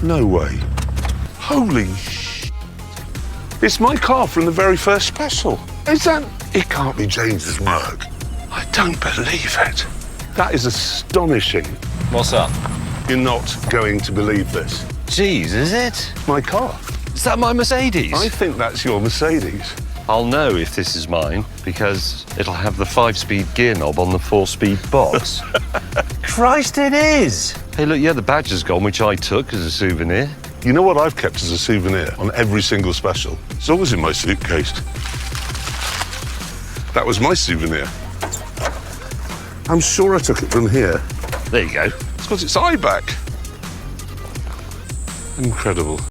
No way. Holy sh... It's my car from the very first special. Is that... It can't be James's work. I don't believe it. That is astonishing. What's up? You're not going to believe this. Jeez, is it? My car. Is that my Mercedes? I think that's your Mercedes. I'll know if this is mine because it'll have the 5-speed gear knob on the 4-speed box. Christ, it is! Hey, look, yeah, the badge is gone, which I took as a souvenir. You know what I've kept as a souvenir on every single special? It's always in my suitcase. That was my souvenir. I'm sure I took it from here. There you go. It's got its eye back. Incredible.